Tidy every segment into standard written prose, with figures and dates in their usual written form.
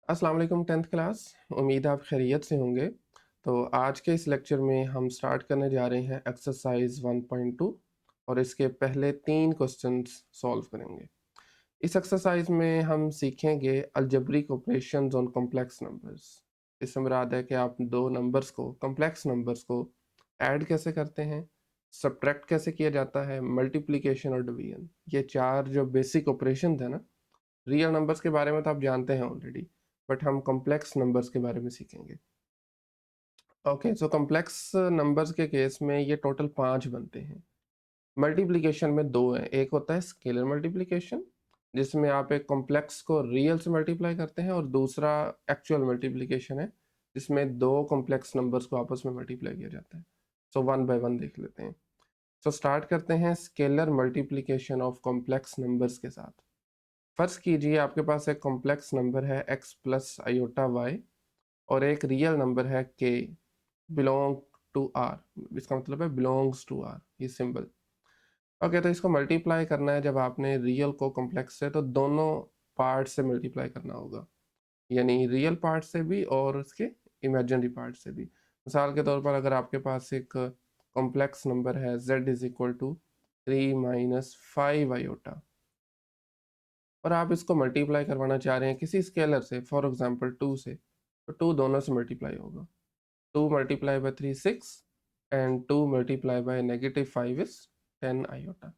अस्सलाम वालेकुम 10th class. उम्मीद है आप खैरियत से होंगे। तो आज के इस लेक्चर में हम स्टार्ट करने जा रहे हैं एक्सरसाइज 1.2 और इसके पहले 3 क्वेश्चंस सॉल्व करेंगे। इस एक्सरसाइज में हम सीखेंगे algebraic operations on complex numbers. इससे मुराद है कि आप दो नंबर्स को, कॉम्प्लेक्स नंबर्स को ऐड कैसे करते हैं, सब्ट्रैक्ट कैसे किया जाता है, मल्टीप्लिकेशन और डिवीजन। ये चार जो बेसिक ऑपरेशन है ना, रियल नंबर्स के बारे में तो आप जानते हैं ऑलरेडी, बट हम कॉम्प्लेक्स नंबर्स के बारे में सीखेंगे। ओके, सो कॉम्प्लेक्स नंबर्स के केस में ये टोटल 5 बनते हैं। मल्टीप्लिकेशन में दो हैं, एक होता है स्केलर मल्टीप्लिकेशन जिसमें आप एक कॉम्प्लेक्स को रियल से मल्टीप्लाई करते हैं, और दूसरा एक्चुअल मल्टीप्लिकेशन है जिसमें दो कॉम्प्लेक्स नंबर्स को आपस में मल्टीप्लाई किया जाता है। सो वन बाय वन देख लेते हैं। सो स्टार्ट करते हैं scalar multiplication of complex numbers के साथ। फर्ज कीजिए आपके पास एक कॉम्प्लेक्स नंबर है x प्लस आयोटा वाई और एक रियल नंबर है k बिलोंग टू r। इसका मतलब है बिलोंग्स टू r, ये सिंबल। ओके, तो इसको मल्टीप्लाई करना है। जब आपने रियल को कॉम्प्लेक्स से, तो दोनों पार्ट से मल्टीप्लाई करना होगा, यानी रियल पार्ट से भी और उसके इमेजिनरी पार्ट से भी। मिसाल के तौर पर अगर आपके पास एक कॉम्प्लेक्स नंबर है z is equal to 3-5 iota, और आप इसको मल्टीप्लाई करवाना चाह रहे हैं किसी स्केलर से, फॉर एग्जांपल 2 से, तो 2 दोनों से मल्टीप्लाई होगा। 2 multiply by 3 6 and 2 multiply by -5 is 10 iota.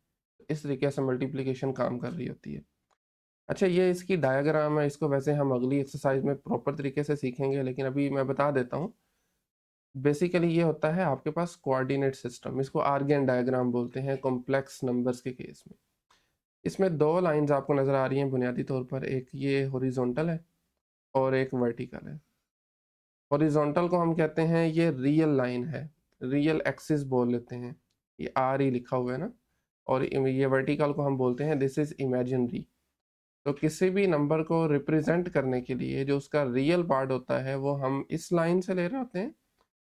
इस तरीके से मल्टीप्लिकेशन काम कर रही होती है। अच्छा, ये इसकी डायग्राम है। इसको वैसे हम अगली एक्सरसाइज में प्रॉपर तरीके से सीखेंगे, लेकिन अभी मैं बता देता हूँ। बेसिकली ये होता है आपके पास कोऑर्डिनेट सिस्टम, इसको आर्गन डायग्राम बोलते हैं कॉम्प्लेक्स नंबर्स के केस में। इसमें दो लाइंस आपको नजर आ रही हैं बुनियादी तौर पर, एक ये हॉरिजॉन्टल है और एक वर्टिकल है। हॉरिजॉन्टल को हम कहते हैं ये रियल लाइन है, रियल एक्सिस बोल लेते हैं, ये आर ही लिखा हुआ है ना। और ये वर्टिकल को हम बोलते हैं दिस इज इमेजिनरी। तो किसी भी नंबर को रिप्रेजेंट करने के लिए जो उसका रियल पार्ट होता है वो हम इस लाइन से ले रहे होते हैं,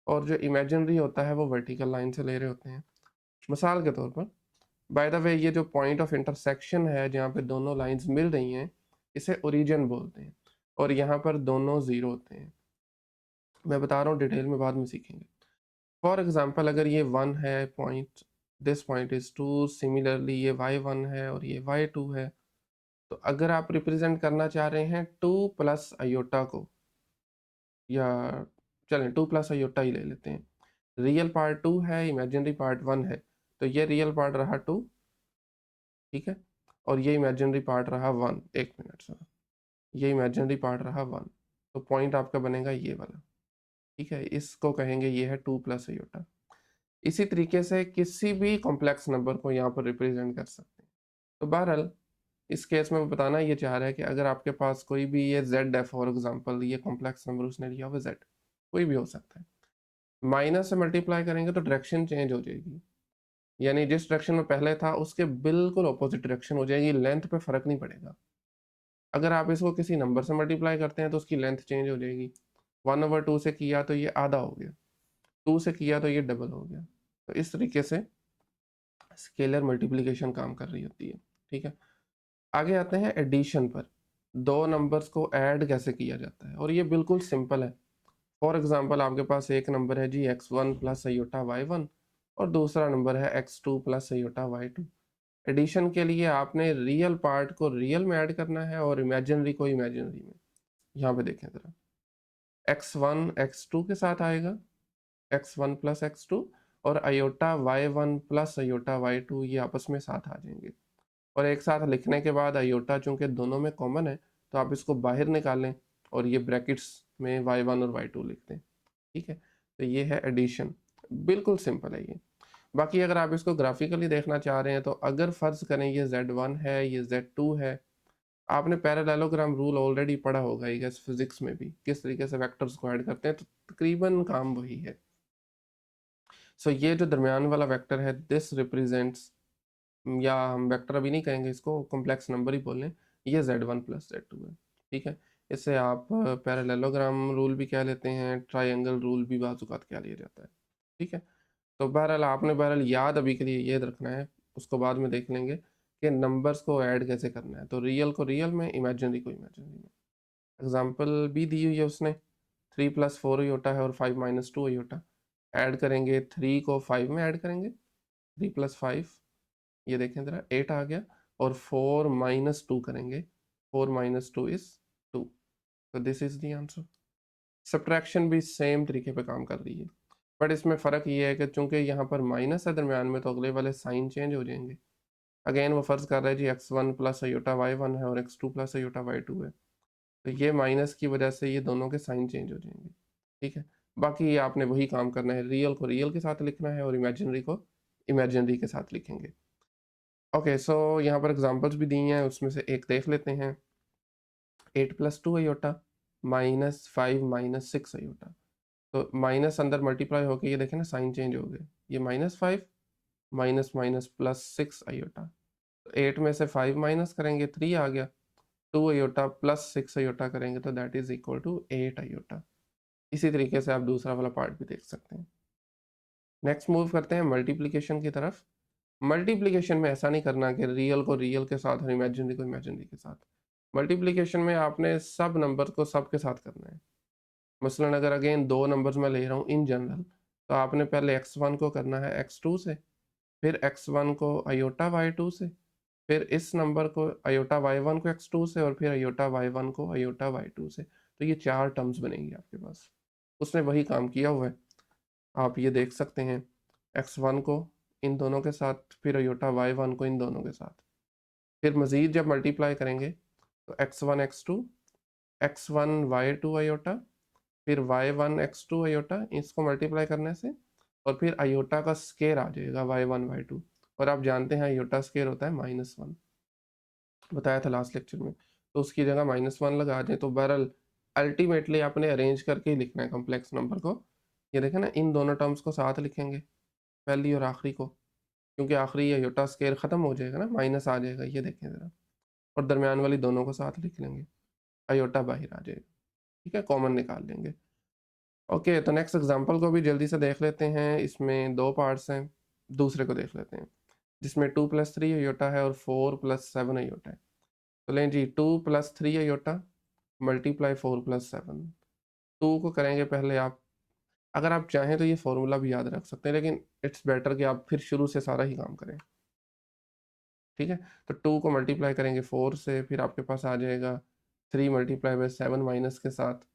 और जो इमेजिनरी होता है वो वर्टिकल लाइन से ले रहे होते हैं। मिसाल के तौर पर, बाय द वे, ये जो पॉइंट ऑफ इंटरसेक्शन है जहाँ पे दोनों लाइंस मिल रही हैं, इसे ओरिजिन बोलते हैं, और यहाँ पर दोनों जीरो होते हैं। मैं बता रहा हूँ, डिटेल में बाद में सीखेंगे। फॉर एग्जांपल, अगर ये 1 है point, this point is 2, similarly ये y1 है और ये y2 है। तो अगर आप रिप्रेजेंट करना चाह रहे हैं 2 प्लस आयोटा को, या चलें 2 प्लस आयोटा ही ले लेते हैं। रियल पार्ट 2 है, इमेजिनरी पार्ट 1 है, तो ये रियल पार्ट रहा 2, ठीक है, और ये इमेजिनरी पार्ट रहा 1। एक मिनट सर, ये इमेजिनरी पार्ट रहा 1, तो पॉइंट आपका बनेगा ये वाला, ठीक है। इसको कहेंगे ये है 2 प्लस आयोटा। इसी तरीके से किसी भी कॉम्प्लेक्स नंबर को यहाँ पर रिप्रेजेंट कर सकते हैं। तो बहरहाल इस केस में बताना ये चाह रहा है कि अगर आपके पास कोई भी ये z है, फॉर एग्जांपल ये कॉम्प्लेक्स नंबर उसने लिया हुआ z, कोई भी हो सकता है, माइनस से मल्टीप्लाई करेंगे तो डायरेक्शन चेंज हो जाएगी, यानी जिस डायरेक्शन में पहले था उसके बिल्कुल ऑपोजिट डायरेक्शन हो जाएगी, लेंथ पे फर्क नहीं पड़ेगा। अगर आप इसको किसी नंबर से मल्टीप्लाई करते हैं तो उसकी लेंथ चेंज हो जाएगी। 1/2 से किया तो ये आधा हो गया, 2 से किया तो ये डबल हो गया। तो इस तरीके से स्केलर मल्टीप्लिकेशन काम कर रही होती है, ठीक है। आगे आते हैं एडिशन पर। दो नंबर्स को ऐड कैसे किया जाता है, और ये बिल्कुल सिंपल है। फॉर एग्जांपल, आपके पास एक नंबर है जी x1 प्लस आयोटा y1, और दूसरा नंबर है x2 plus iota y2। Addition के लिए आपने रियल पार्ट को रियल में ऐड करना है और इमेजिनरी को इमेजिनरी में। यहाँ पे देखें जरा, x1 x2 के साथ आएगा, x1 प्लस x2, और iota y1 plus iota y2 ये आपस में साथ आ जाएंगे। और एक साथ लिखने के बाद आयोटा चूंकि दोनों में कॉमन है, तो आप इसको बाहर निकालें और ये ब्रैकेट्स में y1 और y2 लिख दें, ठीक है। तो ये है एडिशन, बिल्कुल सिंपल है ये। बाकी अगर आप इसको ग्राफिकली देखना चाह रहे हैं, तो अगर फर्ज करें ये z1 है, ये z2 है, आपने पैरेललोग्राम रूल ऑलरेडी पढ़ा होगा ये फिजिक्स में भी, किस तरीके से वेक्टर्स को ऐड करते हैं, तो तकरीबन काम वही है। सो ये जो दरमियान वाला वेक्टर है, दिस रिप्रेजेंट्स, या हम वेक्टर अभी नहीं कहेंगे, इसको कॉम्प्लेक्स नंबर ही बोल लें, ये z1 प्लस z2 है, ठीक है। इसे आप पैरेललोग्राम रूल भी कह लेते हैं, ट्रायंगल रूल भी बाज़ कह लिया जाता है, ठीक है। तो बहरहाल आपने याद अभी के लिए ये रखना है, उसको बाद में देख लेंगे कि नंबर्स को ऐड कैसे करना है। तो रियल को रियल में, इमेजिनरी को इमेजिनरी में। एग्जाम्पल बी दी हुई है उसने, 3 + 4 अयोटा है और 5 - 2 अयोटा। ऐड करेंगे, 3 को 5 में ऐड करेंगे, 3 + 5, ये देखें ज़रा 8 आ गया, और 4 - 2 करेंगे, 4 - 2 इज़ 2। तो this is the answer. Subtraction भी सेम तरीके पे काम कर रही है, बट इसमें फ़र्क ये है कि चूंकि यहाँ पर माइनस है दरमियान में, तो अगले वाले साइन चेंज हो जाएंगे। अगेन वो फ़र्ज़ कर रहा है जी x1 + अयोटा y1 है और x2 + अयोटा y2 है, तो ये माइनस की वजह से ये दोनों के साइन चेंज हो जाएंगे। ठीक है, बाकी ये आपने वही काम करना है, रियल को रियल के साथ लिखना है और इमेजिनरी को इमेजिनरी के साथ लिखेंगे। ओके, सो यहाँ पर एग्जांपल्स भी दी हैं, उसमें से एक देख लेते हैं। 8 + 2 अयोटा -5 - 6 अयोटा। तो माइनस अंदर मल्टीप्लाई होके ये देखें ना साइन चेंज हो गए, ये -5 माइनस माइनस +6 अयोटा। तो 8 में से 5 माइनस करेंगे, 3 आ गया, 2 अयोटा + 6 अयोटा करेंगे तो that is equal to 8 iota. इसी तरीके से आप दूसरा वाला पार्ट भी देख सकते हैं। नेक्स्ट मूव करते हैं मल्टीप्लिकेशन की तरफ। मल्टीप्लिकेशन में ऐसा नहीं करना कि रियल को रियल के साथ और इमेजिनरी को इमेजिनरी के साथ। मल्टीप्लिकेशन में आपने सब नंबर को सब के साथ करना है। मसलन अगर अगेन दो नंबर्स मैं ले रहा हूँ इन जनरल, तो आपने पहले x1 को करना है x2 से, फिर x1 को अयोटा y2 से, फिर इस नंबर को अयोटा y1 को x2 से, और फिर अयोटा y1 को अयोटा y2 से। तो ये 4 टर्म्स बनेंगी आपके पास। उसने वही काम किया हुआ है, आप ये देख सकते हैं, x1 को इन दोनों के साथ, फिर अयोटा y1 को इन दोनों के साथ। फिर मज़ीद जब मल्टीप्लाई करेंगे तो x1 x2, x1 y2 aorta, फिर y1 x2 अयोटा, इसको मल्टीप्लाई करने से, और फिर अयोटा का स्केयर आ जाएगा y1 y2। और आप जानते हैं अयोटा स्केयर होता है -1, बताया था लास्ट लेक्चर में, तो उसकी जगह -1 लगा दें। तो बहरहाल अल्टीमेटली आपने अरेंज करके ही लिखना है कॉम्प्लेक्स नंबर को। ये देखें ना, इन दोनों टर्म्स को साथ लिखेंगे, पहली और आखिरी को, क्योंकि आखिरी अयोटा स्केयर ख़त्म हो जाएगा ना, माइनस आ जाएगा, ये देखें ज़रा, और दरमियान वाली दोनों को साथ लिख लेंगे, अयोटा बाहर आ जाएगा। ठीक है, कॉमन निकाल लेंगे। ओके, तो नेक्स्ट एग्जांपल को भी जल्दी से देख लेते हैं। इसमें दो पार्ट्स हैं, दूसरे को देख लेते हैं, जिसमें 2 + 3 अयोटा है और 4 + 7 अयोटा है। तो लें जी, 2 + 3 अयोटा मल्टीप्लाई 4 + 7। 2 को करेंगे पहले आप, अगर आप चाहें तो ये फॉर्मूला भी याद रख सकते हैं, लेकिन इट्स बेटर कि आप फिर शुरू से सारा ही काम करें। ठीक है, तो 2 को मल्टीप्लाई करेंगे 4 से, फिर आपके पास आ जाएगा 3 × 7 माइनस के साथ।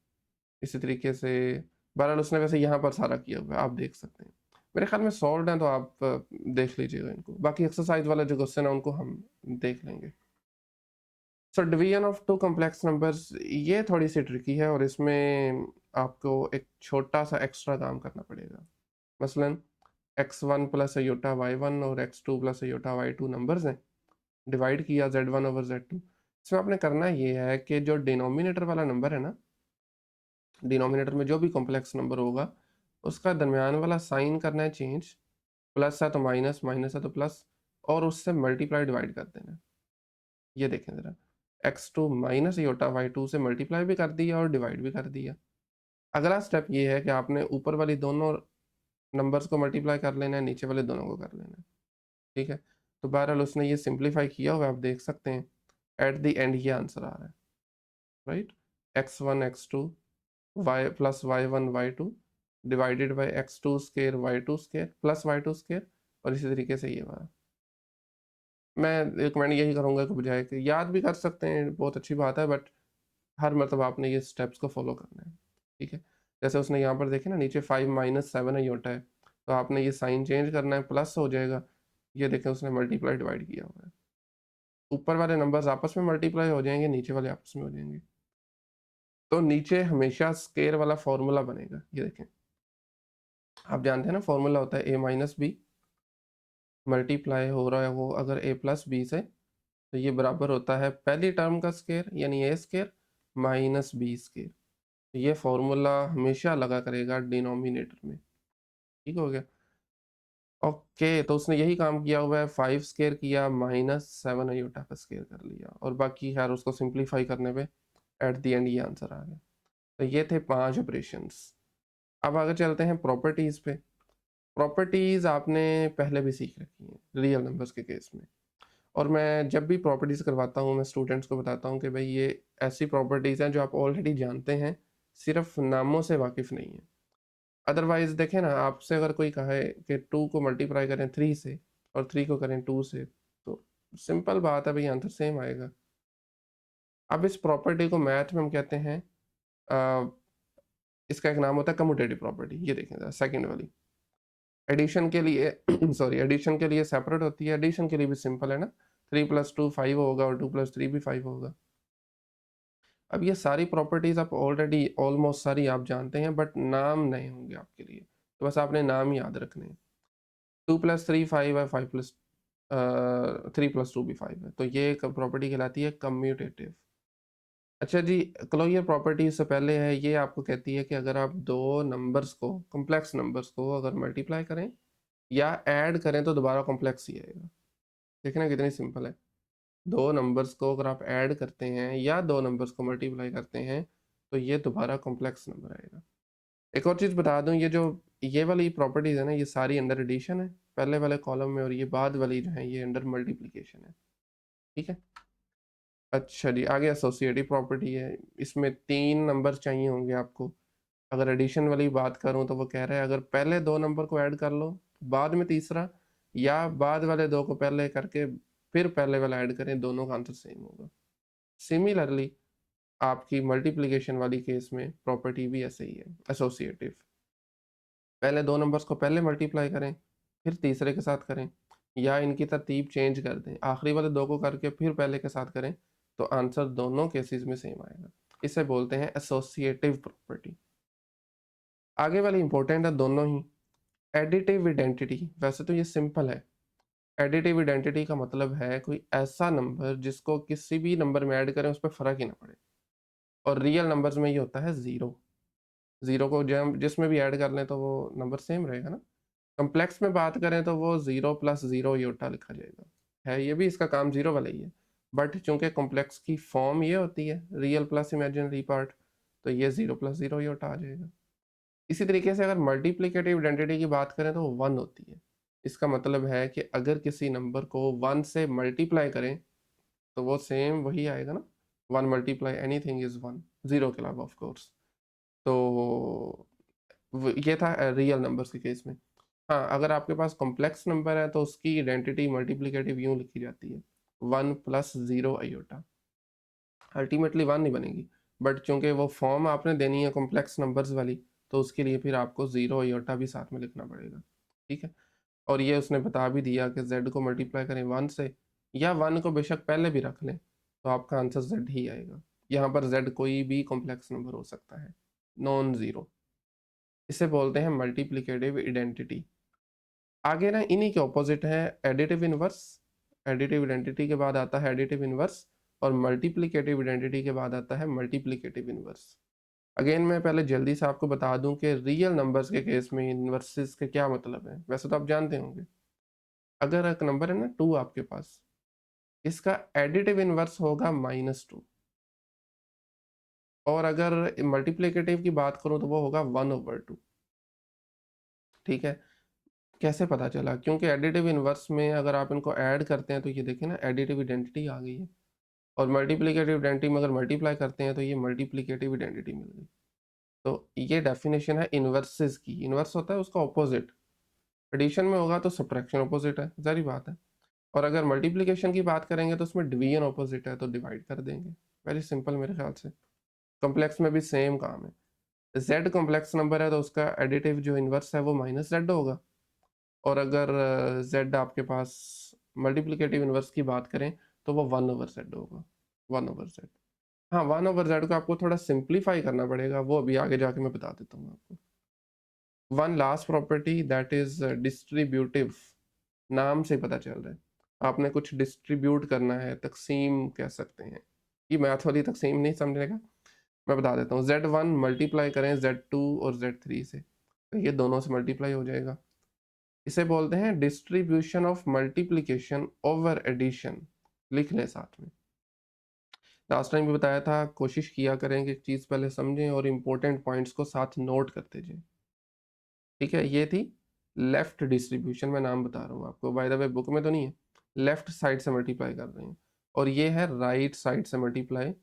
इसी तरीके से बहरहाल उसने वैसे यहाँ पर सारा किया हुआ है, आप देख सकते हैं। मेरे ख्याल में सॉल्व्ड हैं, तो आप देख लीजिएगा इनको। बाकी एक्सरसाइज वाला जो क्वेश्चन है उनको हम देख लेंगे। So division of two complex numbers, ये थोड़ी सी ट्रिकी है, और इसमें आपको एक छोटा सा एक्स्ट्रा काम करना पड़ेगा। मसलन x1 + अयोटा y1 और x2 + अयोटा y2 नंबर्स हैं, डिवाइड किया z1/z2। इसमें आपने करना ये है कि जो डिनोमिनेटर वाला नंबर है ना, डिनोमिनेटर में जो भी कॉम्प्लेक्स नंबर होगा, उसका दरमियान वाला साइन करना है चेंज, प्लस है तो माइनस, माइनस है तो प्लस, और उससे मल्टीप्लाई डिवाइड कर देना है। ये देखें ज़रा, x2 - अयोटा y2 से मल्टीप्लाई भी कर दिया और डिवाइड भी कर दिया। अगला स्टेप ये है कि आपने ऊपर वाली दोनों नंबर्स को मल्टीप्लाई कर लेना है, नीचे वाले दोनों को कर लेना है। ठीक है, तो बहरहाल उसने ये सिंप्लीफाई किया हुआ है, आप देख सकते हैं। एट द एंड ये आंसर आ रहा है, right. x1 x2 y + y1 y2 divided by x2 square y2 square plus y2 square, और इसी तरीके से ये वाला। मैं रिकमेंड यही करूँगा कि बजाय कि याद भी कर सकते हैं, बहुत अच्छी बात है, बट हर मतलब आपने ये स्टेप्स को फॉलो करना है। ठीक है, जैसे उसने यहाँ पर देखे ना, नीचे 5 - 7 अयोटा है, तो आपने ये साइन चेंज करना है, प्लस हो जाएगा। ये देखें, उसने मल्टीप्लाई डिवाइड किया हुआ है। ऊपर वाले नंबर्स आपस में मल्टीप्लाई हो जाएंगे, नीचे वाले आपस में हो जाएंगे। तो नीचे हमेशा स्केयर वाला फॉर्मूला बनेगा। ये देखें, आप जानते हैं ना, फॉर्मूला होता है a - b, मल्टीप्लाई हो रहा है वो अगर a + b से, तो ये बराबर होता है पहली टर्म का स्केयर यानी a square minus b square. तो ये फॉर्मूला हमेशा लगा करेगा डिनोमिनेटर में। ठीक हो गया। ओके, तो उसने यही काम किया हुआ है, 5 स्केयर किया, -7 अयोटा का स्केयर कर लिया, और बाकी खैर उसको सिंप्लीफाई करने पे एट द एंड ये आंसर आ गया। तो ये थे 5 ऑपरेशंस। अब आगे चलते हैं प्रॉपर्टीज़ पे। प्रॉपर्टीज़ आपने पहले भी सीख रखी हैं रियल नंबर्स के केस में, और मैं जब भी प्रॉपर्टीज़ करवाता हूँ मैं स्टूडेंट्स को बताता हूँ कि भाई ये ऐसी प्रॉपर्टीज़ हैं जो आप ऑलरेडी जानते हैं, सिर्फ नामों से वाकिफ़ नहीं है। अदरवाइज़ देखें ना, आपसे अगर कोई कहे कि 2 को मल्टीप्लाई करें 3 से और 3 को करें 2 से, तो सिंपल बात है भाई, आंसर सेम आएगा। अब इस प्रॉपर्टी को मैथ में हम कहते हैं अ, इसका एक नाम होता है कम्यूटेटिव प्रॉपर्टी। ये देखें ज़रा सेकंड वाली। एडिशन के लिए सॉरी, एडिशन के लिए सेपरेट होती है, एडिशन के लिए भी सिंपल है ना, 3 + 2 5 होगा और 2 + 3 भी 5 होगा। अब ये सारी प्रॉपर्टीज़ आप ऑलरेडी ऑलमोस्ट सारी आप जानते हैं, बट नाम नए होंगे आपके लिए, तो बस आपने नाम याद रखने हैं। 2 + 3 5 है, 5 + 3 + 2 भी 5 है, तो ये एक प्रॉपर्टी कहलाती है कम्यूटेटिव। अच्छा जी, क्लोजर प्रॉपर्टी से पहले है, ये आपको कहती है कि अगर आप दो नंबर्स को, कॉम्प्लेक्स नंबर्स को अगर मल्टीप्लाई करें या ऐड करें तो दोबारा कॉम्प्लेक्स ही आएगा। देखना कितनी सिंपल है। दो नंबर्स को अगर आप ऐड करते हैं या दो नंबर्स को मल्टीप्लाई करते हैं तो ये दोबारा कॉम्प्लेक्स नंबर आएगा। एक और चीज़ बता दूं, ये वाली प्रॉपर्टीज है ना, ये सारी अंडर एडिशन है पहले वाले कॉलम में, और ये बाद वाली जो है ये अंडर मल्टीप्लिकेशन है। ठीक है। अच्छा जी, आगे एसोसिएटिव प्रॉपर्टी है। इसमें 3 नंबर चाहिए होंगे आपको। अगर एडिशन वाली बात करूं तो वो कह रहा है अगर पहले 2 नंबर को ऐड कर लो, बाद में तीसरा, या बाद वाले 2 को पहले करके फिर पहले वाला ऐड करें, दोनों का आंसर सेम होगा। सिमिलरली आपकी मल्टीप्लिकेशन वाली केस में प्रॉपर्टी भी ऐसे ही है, एसोसिएटिव। पहले 2 नंबर्स को पहले मल्टीप्लाई करें, फिर तीसरे के साथ करें, या इनकी तरतीब चेंज कर दें, आखिरी वाले 2 को करके फिर पहले के साथ करें, तो आंसर दोनों केसेस में सेम आएगा। इसे बोलते हैं एसोसिएटिव प्रॉपर्टी। आगे वाली इंपॉर्टेंट है दोनों ही। एडिटिव आइडेंटिटी, वैसे तो ये सिंपल है। एडिटिव आइडेंटिटी का मतलब है कोई ऐसा नंबर जिसको किसी भी नंबर में ऐड करें उस पर फर्क ही ना पड़े, और रियल नंबर्स में ये होता है जीरो। जीरो को जब जिसमें भी ऐड कर लें तो वो नंबर सेम रहेगा ना। कम्प्लेक्स में बात करें तो वो 0 + 0 योटा लिखा जाएगा। है ये भी इसका काम जीरो वाला ही है, बट चूंकि कॉम्प्लेक्स की फॉर्म ये होती है रियल प्लस इमेजिनरी पार्ट, तो ये 0 + 0 योटा आ जाएगा। इसी तरीके से अगर मल्टीप्लिकेटिव आइडेंटिटी की बात करें तो वो 1 होती है। इसका मतलब है कि अगर किसी नंबर को 1 से मल्टीप्लाई करें तो वो सेम वही आएगा ना, 1 मल्टीप्लाई एनीथिंग इज 1, 0 के अलावा ऑफ कोर्स। तो ये था रियल नंबर्स के केस में। हाँ, अगर आपके पास कॉम्प्लेक्स नंबर है तो उसकी आइडेंटिटी मल्टीप्लिकेटिव यूँ लिखी जाती है, 1 + 0 आयोटा। अल्टीमेटली 1 नहीं बनेगी, बट चूंकि वो फॉर्म आपने देनी है कॉम्प्लेक्स नंबर्स वाली, तो उसके लिए फिर आपको 0 आयोटा भी साथ में लिखना पड़ेगा। ठीक है। और ये उसने बता भी दिया कि z को मल्टीप्लाई करें 1 से, या 1 को बेशक पहले भी रख लें, तो आपका आंसर z ही आएगा। यहाँ पर z कोई भी कॉम्प्लेक्स नंबर हो सकता है, नॉन जीरो। इसे बोलते हैं मल्टीप्लिकेटिव आइडेंटिटी। आगे ना इन्हीं के ऑपोजिट है एडिटिव इनवर्स। एडिटिव आइडेंटिटी के बाद आता है एडिटिव इनवर्स, और मल्टीप्लिकेटिव आइडेंटिटी के बाद आता है मल्टीप्लिकेटिव इनवर्स। अगेन मैं पहले जल्दी से आपको बता दूं कि रियल नंबर्स के केस में इनवर्सेस के क्या मतलब है, वैसे तो आप जानते होंगे। अगर एक नंबर है ना 2 आपके पास, इसका एडिटिव इनवर्स होगा -2, और अगर मल्टीप्लिकेटिव की बात करूं तो वो होगा 1/2। ठीक है। कैसे पता चला? क्योंकि एडिटिव इनवर्स में अगर आप इनको ऐड करते हैं तो ये देखिए ना, एडिटिव आइडेंटिटी आ गई है, और मल्टीप्लिकेटिव आइडेंटिटी में अगर मल्टीप्लाई करते हैं तो ये मल्टीप्लिकेटिव आइडेंटिटी मिल गई। तो ये डेफिनेशन है इनवर्सेस की। इनवर्स होता है उसका ऑपोजिट। एडिशन में होगा तो सब्ट्रैक्शन ऑपोजिट है, जारी बात है। और अगर मल्टीप्लिकेशन की बात करेंगे तो उसमें डिवीजन ऑपोजिट है, तो डिवाइड कर देंगे। वेरी सिंपल मेरे ख्याल से। कॉम्प्लेक्स में भी सेम काम है। z कॉम्प्लेक्स नंबर है तो उसका एडिटिव जो इनवर्स है वो -z होगा, और अगर z आपके पास मल्टीप्लिकेटिव इनवर्स की बात करें तो वो 1/z होगा, 1/z। हाँ, 1/z को आपको थोड़ा सिंप्लीफाई करना पड़ेगा, वो अभी आगे जाके मैं बता देता हूँ आपको। One last property that is distributive, नाम से पता चल रहा है आपने कुछ डिस्ट्रीब्यूट करना है, तकसीम कह सकते हैं। ये मैथ वाली तकसीम नहीं समझने का, मैं बता देता हूँ। z1 मल्टीप्लाई करें z2 और z3 से, तो ये दोनों से मल्टीप्लाई हो जाएगा। इसे बोलते हैं distribution of multiplication over addition. लिख लें साथ में। लास्ट टाइम भी बताया था, कोशिश किया करें कि चीज़ पहले समझें और इम्पोर्टेंट पॉइंट्स को साथ नोट करते जाएं। ठीक है, ये थी लेफ्ट डिस्ट्रीब्यूशन, मैं नाम बता रहा हूँ आपको, बाय द वे बुक में तो नहीं है, लेफ्ट साइड से मल्टीप्लाई कर रहे हैं, और ये है राइट साइड से मल्टीप्लाई।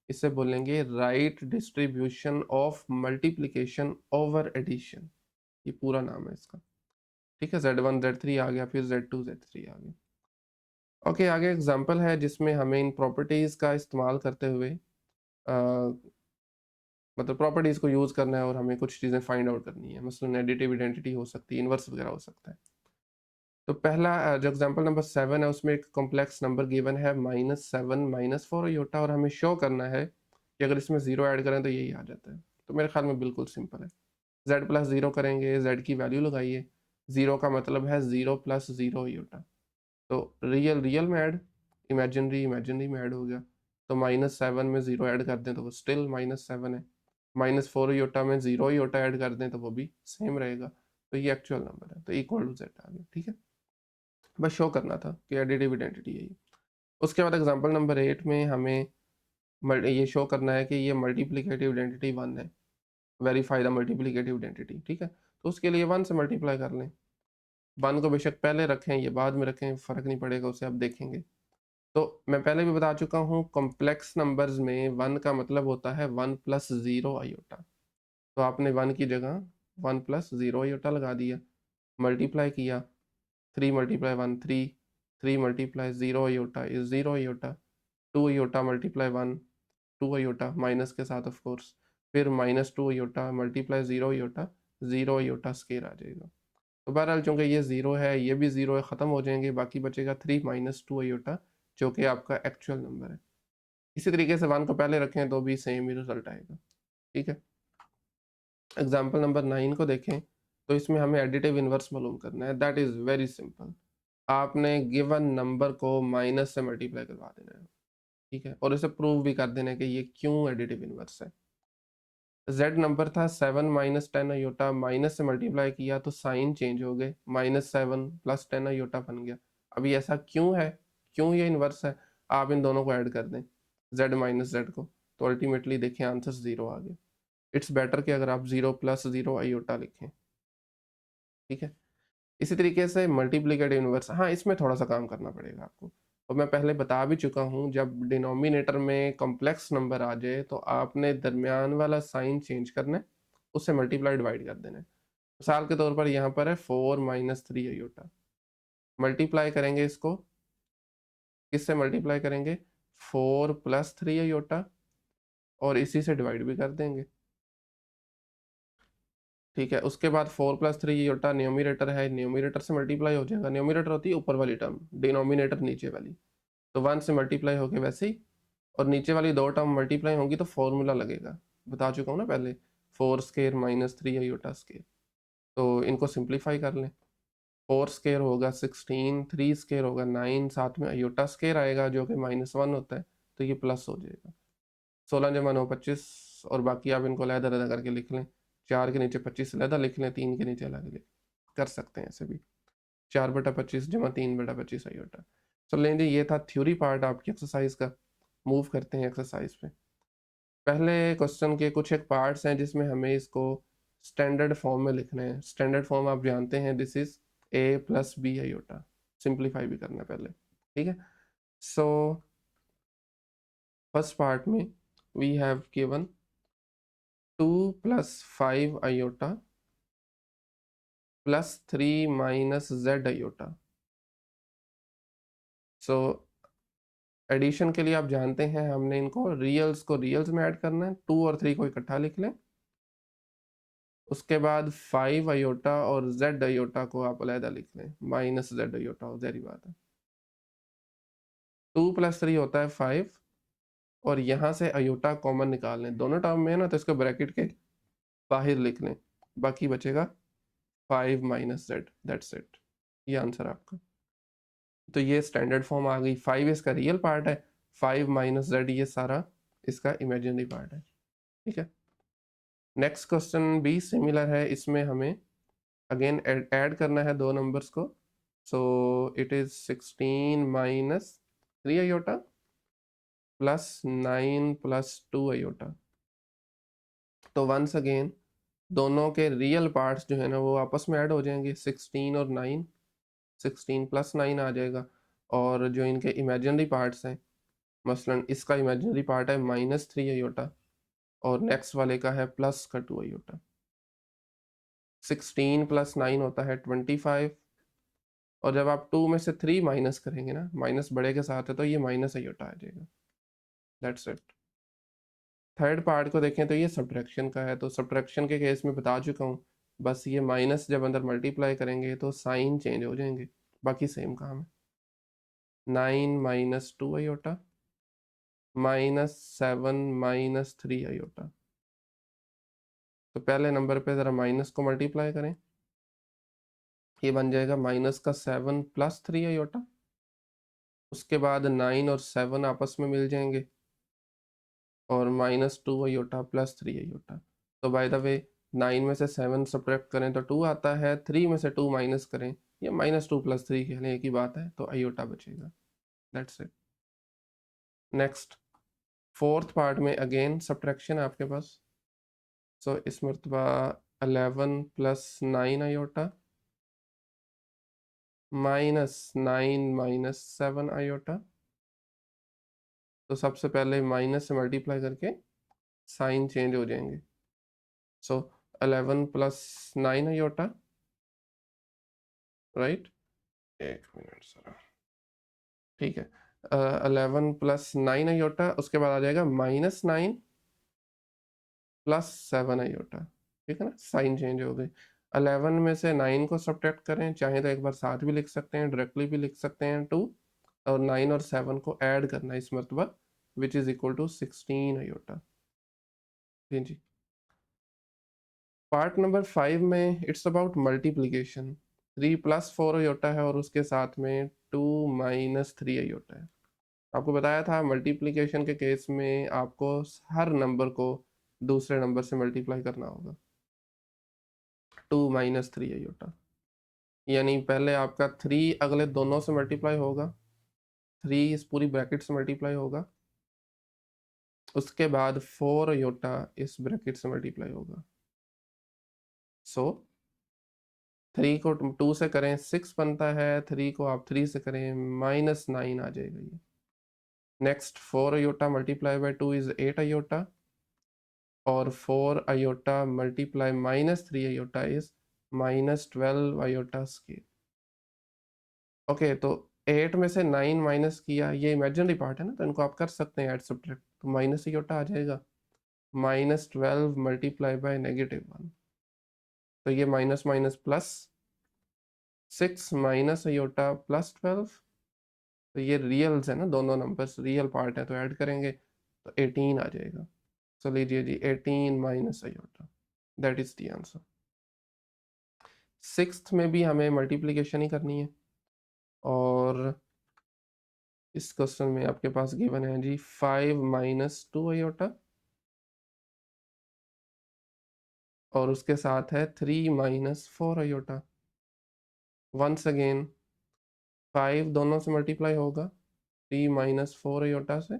इसे बोलेंगे right distribution of multiplication over addition, ये पूरा नाम है इसका। ठीक है, Z1 Z3 आ गया, फिर Z2 Z3 आ गया। ओके, आगे एग्जांपल है जिसमें हमें इन प्रॉपर्टीज का इस्तेमाल करते हुए मतलब प्रॉपर्टीज को यूज करना है और हमें कुछ चीजें फाइंड आउट करनी है, मसलन एडिटिव आइडेंटिटी हो सकती है, इनवर्स वगैरह हो सकता है। तो पहला जो एग्जांपल नंबर 7 है उसमें एक कॉम्प्लेक्स नंबर गिवन है -7 -4 योटा, और हमें शो करना है कि अगर इसमें 0 ऐड करें तो यही आ जाता है। तो मेरे ख्याल में बिल्कुल सिंपल है। z प्लस 0 करेंगे, z की वैल्यू लगाइए, 0 का मतलब है 0 प्लस 0 योटा, तो रियल रियल में ऐड, इमेजिनरी इमेजिनरी में ऐड हो गया। तो -7 में 0 ऐड कर दें तो वो स्टिल -7 है, -4 योटा में 0 योटा ऐड कर दें तो वो भी सेम रहेगा। तो ये एक्चुअल नंबर है, तो इक्वल टू z आ गया। ठीक है, बस शो करना था कि एडिटिव आइडेंटिटी है ये। उसके बाद एग्जांपल नंबर 8 में हमें ये शो करना है कि ये मल्टीप्लिकेटिव आइडेंटिटी 1 है, वेरीफाई द मल्टीप्लिकेटिव आइडेंटिटी। ठीक है, तो उसके लिए 1 से मल्टीप्लाई कर लें। 1 को बेशक पहले रखें ये बाद में रखें, फर्क नहीं पड़ेगा, उसे आप देखेंगे। तो मैं पहले भी बता चुका हूँ, कॉम्प्लेक्स नंबर्स में 1 का मतलब होता है 1 प्लस 0 आयोटा। तो आपने 1 की जगह 1 प्लस 0 आयोटा लगा दिया, मल्टीप्लाई किया, 3 multiply 1 3, 3 multiply 0 iota is 0 iota, 2 iota multiply 1 2 iota minus के साथ ऑफ कोर्स, फिर -2 iota multiply 0 iota, 0 iota square आ जाएगा। तो बहरहाल चूंकि ये 0 है, ये भी 0 है, ख़त्म हो जाएंगे, बाकी बचेगा 3 -2 आयोटा जो कि आपका एक्चुअल नंबर है। इसी तरीके से 1 को पहले रखें तो भी सेम ही रिजल्ट आएगा। ठीक है, एग्जाम्पल नंबर 9 को देखें, तो इसमें हमें एडिटिव इनवर्स मालूम करना है। दैट इज़ वेरी सिंपल, आपने गिवन नंबर को माइनस से मल्टीप्लाई करवा देना है। ठीक है, और इसे प्रूव भी कर देना है कि ये क्यों एडिटिव इनवर्स है। z नंबर था 7 -10 आयोटा, माइनस से मल्टीप्लाई किया तो साइन चेंज हो गए, -7 + 10 आयोटा बन गया। अभी ऐसा क्यों है, क्यों ये इनवर्स है, आप इन दोनों को ऐड कर दें, z माइनस जेड को, तो अल्टीमेटली देखें आंसर 0 आ गया। इट्स बेटर कि अगर आप 0 + 0 आयोटा लिखें। ठीक है, इसी तरीके से मल्टीप्लिकेटिव इनवर्स, हाँ इसमें थोड़ा सा काम करना पड़ेगा आपको, और मैं पहले बता भी चुका हूँ, जब डिनोमिनेटर में कॉम्प्लेक्स नंबर आ जाए तो आपने दरमियान वाला साइन चेंज करना है, उससे मल्टीप्लाई डिवाइड कर देना है। मिसाल के तौर पर यहाँ पर है 4 - 3 आयोटा, मल्टीप्लाई करेंगे इसको, किससे मल्टीप्लाई करेंगे, 4 + 3 आयोटा, और इसी से डिवाइड भी कर देंगे। ठीक है, उसके बाद 4 + 3 आयोटा न्यूमरेटर है, न्यूमरेटर से मल्टीप्लाई हो जाएगा, न्यूमरेटर होती है ऊपर वाली टर्म, डिनोमिनेटर नीचे वाली, तो 1 से मल्टीप्लाई होके वैसे ही, और नीचे वाली दो टर्म मल्टीप्लाई होंगी तो फॉर्मूला लगेगा, बता चुका हूँ ना पहले, 4 स्केयर -3 आयोटा स्केयर। तो इनको सिंप्लीफाई कर लें, 4 स्केयर होगा 16, 3 स्केयर होगा 9, साथ में आयोटा स्केयर आएगा जो कि -1 होता है, तो ये प्लस हो जाएगा। 16 × 9 25, और बाकी आप इनको अलग-अलग करके लिख लें, 4 के नीचे 25 अलग लिख लें, 3 के नीचे अलग लिख, कर सकते हैं ऐसे भी, 4/25 = 3/25 आयोटा। चलो लेंगे, ये था थ्योरी पार्ट आपकी एक्सरसाइज का। मूव करते हैं एक्सरसाइज पे। पहले क्वेश्चन के कुछ एक पार्ट्स हैं जिसमें हमें इसको स्टैंडर्ड फॉर्म में लिखना है। स्टैंडर्ड फॉर्म आप जानते हैं, this is a + b iota, simplify भी करना है पहले। ठीक है, सो फर्स्ट पार्ट में we have given 2 + 5 iota +3 - z iota. So addition के लिए आप जानते हैं हमने इनको रियल्स को रियल्स में ऐड करना है, 2 और 3 को इकट्ठा लिख लें, उसके बाद 5 आयोटा और z आयोटा को आप अलहदा लिख लें, -z आयोटा, हो जारी बात है। 2 + 3 होता है 5, और यहाँ से आयोटा कॉमन निकाल लें, दोनों टर्म में है ना, तो इसको ब्रैकेट के बाहर लिख लें, बाकी बचेगा 5 - z, दैट्स इट, ये आंसर आपका। तो ये स्टैंडर्ड फॉर्म आ गई, 5 इसका रियल पार्ट है, 5 - z ये सारा इसका इमेजिनरी पार्ट है। ठीक है, नेक्स्ट क्वेश्चन भी सिमिलर है, इसमें हमें अगेन ऐड करना है दो नंबर्स को। So it is 16 - 3 iota +9 + 2 iota. तो वंस अगेन दोनों के रियल पार्ट्स जो है ना वो आपस में ऐड हो जाएंगे, 16 और 9, 16 + 9 आ जाएगा, और जो इनके इमेजिनरी पार्ट्स हैं, मसलन इसका इमेजिनरी पार्ट है -3 आयोटा और नेक्स्ट वाले का है +2 आयोटा। 16 + 9 होता है 25, और जब आप 2 में से 3 माइनस करेंगे ना, माइनस बड़े के साथ है, तो ये माइनस आयोटा आ जाएगा। That's it. थर्ड पार्ट को देखें तो ये सब्ट्रैक्शन का है, तो सब्ट्रैक्शन के केस में बता चुका हूँ, बस ये माइनस जब अंदर मल्टीप्लाई करेंगे तो साइन चेंज हो जाएंगे, बाकी सेम काम है। 9 - 2 आयोटा -7 - 3 आयोटा। तो पहले नंबर पे ज़रा माइनस को मल्टीप्लाई करें, ये बन जाएगा -7 + 3 आयोटा। उसके बाद 9 और 7 आपस में मिल जाएंगे और -2 आयोटा + 3 आयोटा। तो बाय द वे 9 में से 7 सब्ट्रैक्ट करें तो 2 आता है, 3 में से 2 माइनस करें, ये -2 + 3 कहने एक ही बात है, तो आयोटा बचेगा। That's it. Next fourth part में अगेन सब्ट्रैक्शन है आपके पास। सो इस मरतबा 11 + 9 आयोटा -9 - 7 आयोटा। तो सबसे पहले माइनस से मल्टीप्लाई करके साइन चेंज हो जाएंगे। सो 11 + 9 आयोटा, राइट। एक मिनट सर, ठीक है। 11 + 9 आयोटा, उसके बाद आ जाएगा -9 + 7 आयोटा। ठीक है ना, साइन चेंज हो गई। 11 में से 9 को सब्ट्रैक्ट करें, चाहे तो एक बार साथ भी लिख सकते हैं, डायरेक्टली भी लिख सकते हैं 2, और 9 और 7 को ऐड करना है इस मरतबा, which is equal to 16 iota. जी। पार्ट नंबर 5 में इट्स अबाउट मल्टीप्लीकेशन। 3 + 4 आयोटा है और उसके साथ में 2 - 3 आयोटा है। आपको बताया था मल्टीप्लिकेशन के केस में आपको हर नंबर को दूसरे नंबर से मल्टीप्लाई करना होगा। 2 - 3 आयोटा, यानी पहले आपका 3 अगले दोनों से मल्टीप्लाई होगा, 3 इस पूरी ब्रैकेट से मल्टीप्लाई होगा, उसके बाद 4 आयोटा इस ब्रैकेट से मल्टीप्लाई होगा। सो 3 को 2 से करें 6 बनता है, 3 को आप 3 से करें -9 आ जाएगा ये। Next 4 iota multiply by 2 is 8 iota, और 4 iota multiply -3 iota is -12 iota square. Okay, तो 8 में से 9 माइनस किया, ये इमेजिनरी पार्ट है ना, तो इनको आप कर सकते हैं ऐड सब्ट्रैक्ट, तो माइनस आयोटा आ जाएगा। -12 मल्टीप्लाई बाय -1, तो ये माइनस माइनस प्लस, 6 - आयोटा +12, तो ये रियल्स है ना, दोनों नंबर्स रियल पार्ट है, तो ऐड करेंगे तो 18 आ जाएगा। तो लीजिए जी 18 - iota, that is the answer. Sixth में भी हमें मल्टीप्लिकेशन ही करनी है, और इस क्वेश्चन में आपके पास गिवन है जी 5 - 2 आयोटा, और उसके साथ है 3 - 4 आयोटा। वंस अगेन 5 दोनों से मल्टीप्लाई होगा 3 - 4 आयोटा से,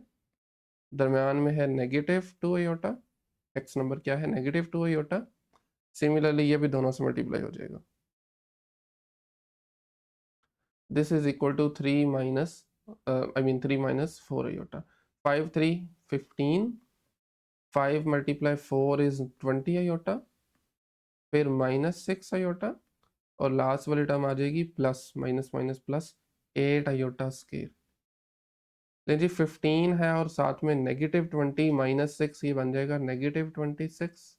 दरम्यान में है -2 आयोटा, एक्स नंबर क्या है -2 आयोटा। सिमिलरली ये भी दोनों से मल्टीप्लाई हो जाएगा। This is equal to 3 - 3 - 4 iota. 5 3 15, 5 × 4 is 20 iota, फिर -6 आयोटा, और लास्ट वाली टर्म आ जाएगी plus minus minus plus 8 iota square. जी 15 है और साथ में -20 -6, ये बन जाएगा -26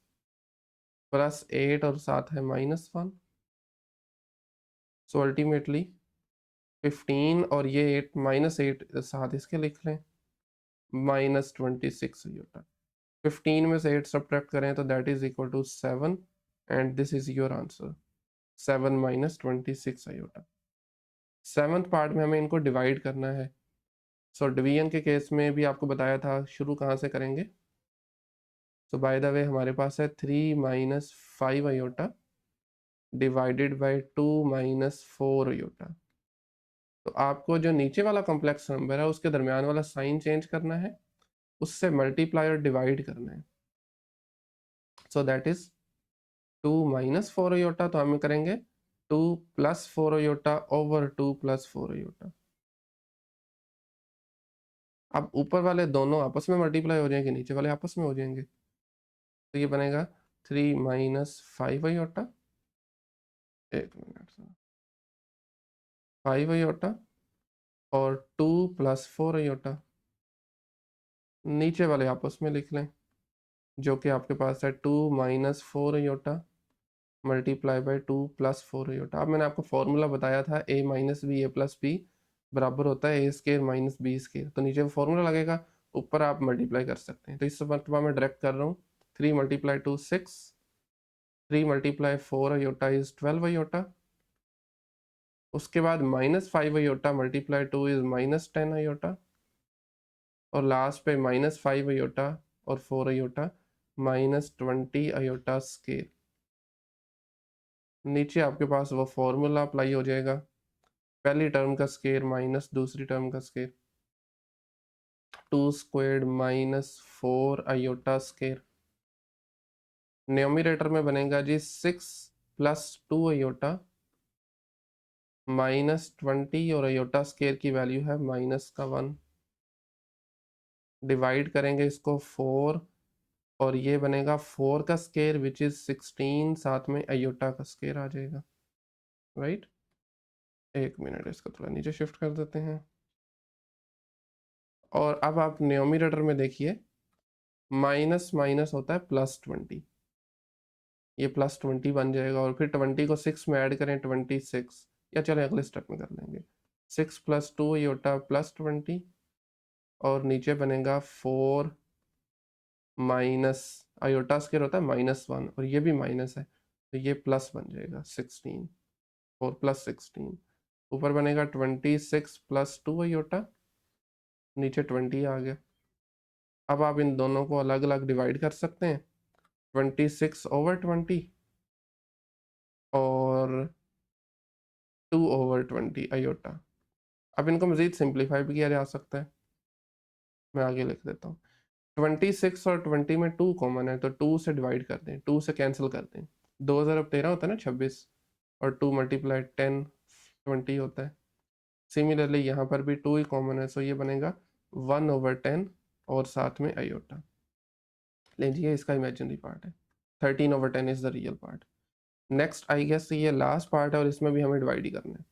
प्लस 8 और साथ है -1। सो अल्टीमेटली 15 और ये 8 -8 साथ इसके लिख लें, -26 आयोटा। 15 में से 8 सब्ट्रैक्ट करें तो that is equal to 7, and this is your answer, 7 - 26 iota. Seventh part में हमें इनको डिवाइड करना है। सो डिवीजन के केस में भी आपको बताया था शुरू कहाँ से करेंगे। सो बाय द वे हमारे पास है 3 - 5 आयोटा डिवाइडेड बाय 2 - 4 आयोटा। तो आपको जो नीचे वाला कॉम्प्लेक्स नंबर है उसके दरमियान वाला साइन चेंज करना है, उससे मल्टीप्लाई और डिवाइड करना है। सो दैट इज 2 - 4 आयोटा, तो हम करेंगे 2 + 4 आयोटा ओवर 2 + 4 आयोटा। अब ऊपर वाले दोनों आपस में मल्टीप्लाई हो जाएंगे, नीचे वाले आपस में हो जाएंगे, तो ये बनेगा 3 माइनस 5 आयोटा, एक मिनट, 5 आयोटा और 2 प्लस 4 आयोटा, नीचे वाले आपस में लिख लें, जो कि आपके पास है 2 minus 4 iota multiply by 2 plus 4 iota. अब मैंने आपको फॉर्मूला बताया था a minus B A plus B बराबर होता है A square minus B square, तो नीचे फॉर्मूला लगेगा, ऊपर आप मल्टीप्लाई कर सकते हैं। तो इस मरतबा मैं डायरेक्ट कर रहा हूँ, 3 multiply 2 6, 3 multiply 4 iota is 12 iota, उसके बाद minus 5 iota multiply 2 is minus 10 iota, और लास्ट पे माइनस 5 आयोटा और 4 आयोटा माइनस 20 आयोटा स्केयर। नीचे आपके पास वो फॉर्मूला अप्लाई हो जाएगा, पहली टर्म का स्केयर माइनस दूसरी टर्म का square, 2 squared minus 4 iota square, numerator में बनेगा जी 6 प्लस 2 आयोटा माइनस 20, और आयोटा स्केयर की वैल्यू है माइनस का 1, डिवाइड करेंगे इसको 4, और ये बनेगा 4 का स्केयर विच इज 16, साथ में आयोटा का स्केयर आ जाएगा, राइट। एक मिनट, इसको थोड़ा नीचे शिफ्ट कर देते हैं, और अब आप न्यूमरेटर में देखिए, माइनस माइनस होता है प्लस 20, ये प्लस 20 बन जाएगा, और फिर 20 को 6 में ऐड करें 26, या चले अगले स्टेप में कर लेंगे, 6 प्लस 2 आयोटा प्लस 20, और नीचे बनेगा 4 माइनस आयोटा स्क्वायर होता है -1, और ये भी माइनस है, तो ये प्लस बन जाएगा 16, 4 प्लस 16, ऊपर बनेगा 26 प्लस 2 आयोटा, नीचे 20 आ गया। अब आप इन दोनों को अलग अलग डिवाइड कर सकते हैं, 26 ओवर 20 और 2 ओवर 20 आयोटा। अब इनको मजीद सिंप्लीफाई भी किया जा सकता है, मैं आगे लिख देता हूँ। 26 और 20 में 2 कॉमन है, तो 2 से डिवाइड कर दें, 2 से कैंसिल कर दें, 2013 होता है ना 26, और 2 मल्टीप्लाई 10 20 होता है। सिमिलरली यहाँ पर भी 2 ही कॉमन है, सो ये बनेगा 1 ओवर 10 और साथ में आयोटा। लीजिए इसका इमेजिनरी पार्ट है, 13 over 10 is the real part. Next I guess ये लास्ट पार्ट है, और इसमें भी हमें डिवाइड ही करना है,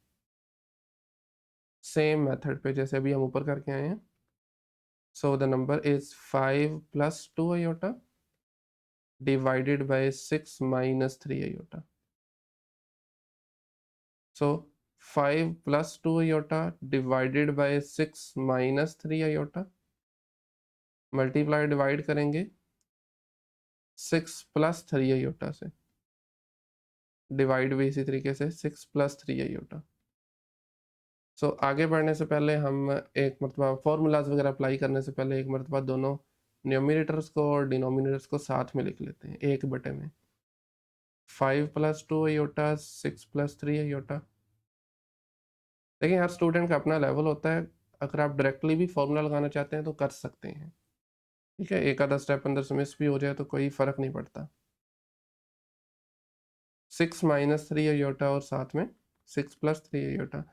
सेम मेथड पे जैसे अभी हम ऊपर करके आए हैं। So the number is 5 plus 2 iota divided by 6 minus 3 iota. So 5 plus 2 iota divided by 6 minus 3 iota, multiply divide करेंगे 6 प्लस 3 आयोटा से, डिवाइड भी इसी तरीके से 6 प्लस 3 आयोटा। सो आगे बढ़ने से पहले हम एक मरतबा फॉर्मूलाज वगैरह अप्लाई करने से पहले एक मरतबा दोनों न्यूमिनेटर्स को और डिनोमिनेटर्स को साथ में लिख लेते हैं, एक बटे में 5 प्लस 2 आयोटा 6 प्लस 3 आयोटा। देखिए हर स्टूडेंट का अपना लेवल होता है, अगर आप डायरेक्टली भी फॉर्मूला लगाना चाहते हैं तो कर सकते हैं, ठीक है, एक आधा स्टेप अंदर से मिस भी हो जाए तो कोई फर्क नहीं पड़ता। 6 माइनस 3 आयोटा और साथ में 6 प्लस 3 आयोटा,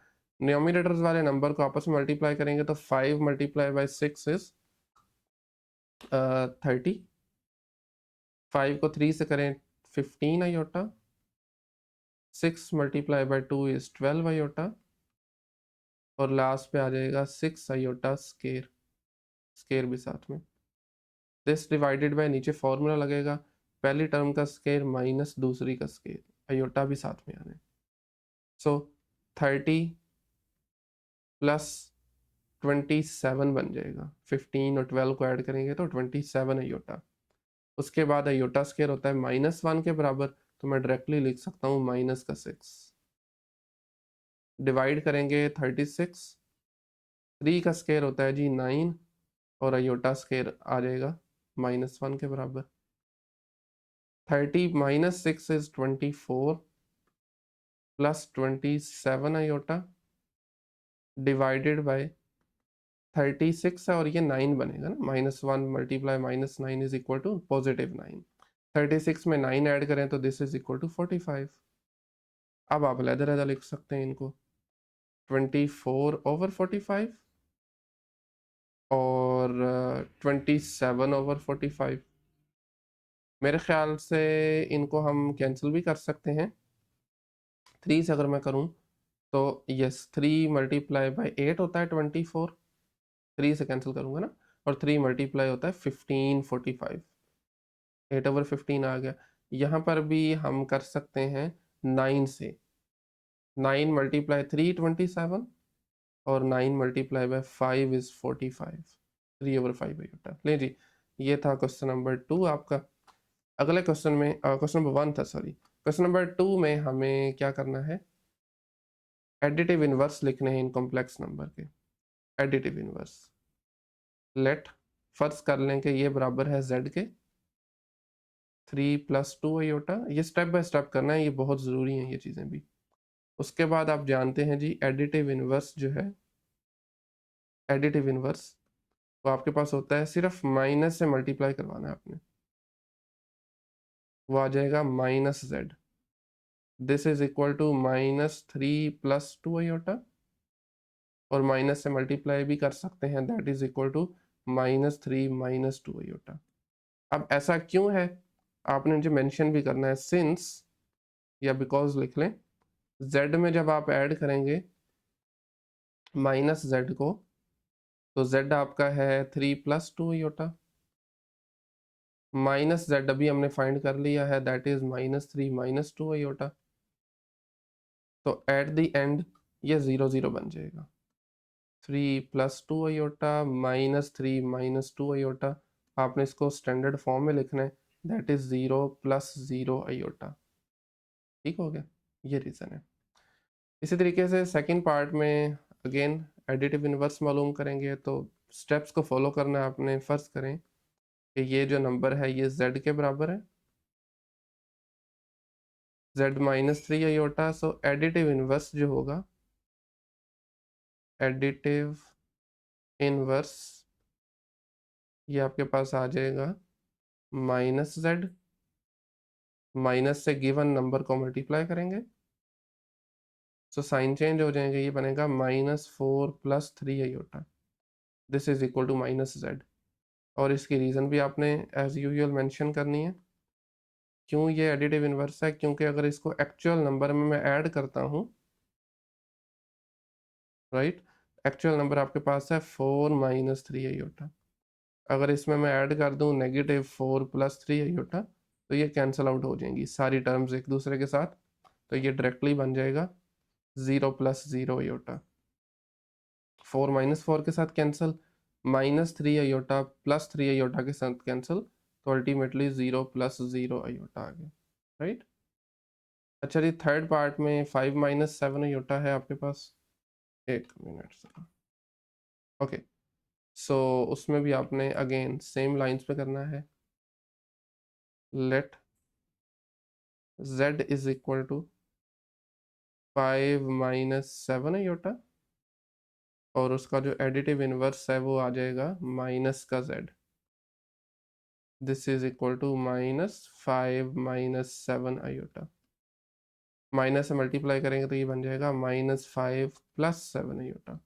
न्यूमिनेटर्स वाले नंबर को आपस में मल्टीप्लाई करेंगे तो 5 मल्टीप्लाई बाई 6 इज 30, 5 को 3 से करें 15 iota, 6 multiply by 2 is 12 iota, और लास्ट पे आ जाएगा 6 आयोटा स्केयर, स्केयर भी साथ में। दिस डिवाइडेड बाय, नीचे फॉर्मूला लगेगा, पहली टर्म का स्केयर माइनस दूसरी का स्केयर, आयोटा भी साथ में आने। सो 30 प्लस 27 बन जाएगा, 15 और 12 को ऐड करेंगे तो 27 आयोटा। उसके बाद आयोटा स्केयर होता है -1 के बराबर, तो मैं डायरेक्टली लिख सकता हूँ माइनस का 6, डिवाइड करेंगे 36, 3 का स्केयर होता है जी 9, और आयोटा स्केयर आ जाएगा -1 के बराबर। 30 minus 6 is 24 plus 27 iota divided bye 36 है, और ये 9 बनेगा ना, -1 मल्टीप्लाई -9 इज इक्वल टू +9। 36 में 9 ऐड करें तो दिस इज इक्वल टू 45। अब आप अलग-अलग लिख सकते हैं इनको, 24 ओवर 45 और 27/45। मेरे ख्याल से इनको हम कैंसिल भी कर सकते हैं। 3 से अगर मैं करूँ तो यस 3 मल्टीप्लाई बाई 8 होता है 24। 3 से कैंसिल करूँगा ना, और 3 मल्टीप्लाई होता है 15/45। 8/15 आ गया। यहाँ पर भी हम कर सकते हैं 9 से। 9 मल्टीप्लाई 3 27, और 9 मल्टीप्लाई बाय 5 इज 45। 3/5 बेटा ले जी। ये था क्वेश्चन नंबर 2 आपका। अगले क्वेश्चन में क्वेश्चन नंबर 1 था, सॉरी। क्वेश्चन नंबर 2 में हमें क्या करना है, एडिटिव इनवर्स लिखने हैं इन कॉम्प्लेक्स नंबर के। एडिटिव इनवर्स लेट फर्ज कर लें कि ये बराबर है z के 3 + 2 आयोटा। ये स्टेप बाय स्टेप करना है, ये बहुत ज़रूरी है ये चीज़ें भी। उसके बाद आप जानते हैं जी एडिटिव इनवर्स जो है, एडिटिव इनवर्स वो आपके पास होता है सिर्फ माइनस से मल्टीप्लाई करवाना है आपने, वो आ जाएगा -z। This is equal to -3 + 2 iota, और माइनस से मल्टीप्लाई भी कर सकते हैं, that is equal to -3 - 2 iota. अब ऐसा क्यों है आपने मुझे मेंशन भी करना है, सिंस या बिकॉज लिख लें। z में जब आप ऐड करेंगे -z को, तो z आपका है 3 + 2 आयोटा, -z अभी हमने फाइंड कर लिया है, दैट इज -3 - 2 आयोटा। तो एट द एंड ये 0 0 बन जाएगा। 3 + 2 आयोटा -3 - 2 आयोटा, आपने इसको स्टैंडर्ड फॉर्म में लिखना है, दैट इज 0 + 0 आयोटा। ठीक हो गया, ये रीज़न है। इसी तरीके से सेकंड पार्ट में अगेन एडिटिव इनवर्स मालूम करेंगे, तो स्टेप्स को फॉलो करना है आपने। फर्ज करें कि ये जो नंबर है ये z के बराबर है, z -3 आयोटा। सो एडिटिव इनवर्स जो होगा, एडिटिव इनवर्स ये आपके पास आ जाएगा -z, माइनस से गिवन नंबर को मल्टीप्लाई करेंगे, सो साइन चेंज हो जाएंगे, ये बनेगा -4 + 3 iota. This is equal to -z। और इसकी रीज़न भी आपने एज यूजुअल मेंशन करनी है। क्यों ये एडिटिव इनवर्स है, क्योंकि अगर इसको एक्चुअल नंबर में मैं ऐड करता हूँ, राइट, एक्चुअल नंबर आपके पास है 4 - 3 आयोटा। अगर इसमें मैं ऐड कर दूं -4 + 3 आयोटा, तो ये कैंसिल आउट हो जाएंगी सारी टर्म्स एक दूसरे के साथ, तो ये डायरेक्टली बन जाएगा 0 + 0 आयोटा। 4 - 4 के साथ कैंसिल, -3 आयोटा +3 आयोटा के साथ कैंसिल, तो अल्टीमेटली 0 + 0 आयोटा आ गया, राइट। अच्छा जी, थर्ड पार्ट में 5 - 7 आयोटा है आपके पास। एक मिनट सर। ओके, सो उसमें भी आपने अगेन सेम लाइंस पे करना है। Let z is equal to 5 - 7 iota, और उसका जो एडिटिव इनवर्स है वो आ जाएगा माइनस का z। This is equal to -5 - 7 iota. Minus से मल्टीप्लाई करेंगे तो ये बन जाएगा -5 + 7 आयोटा।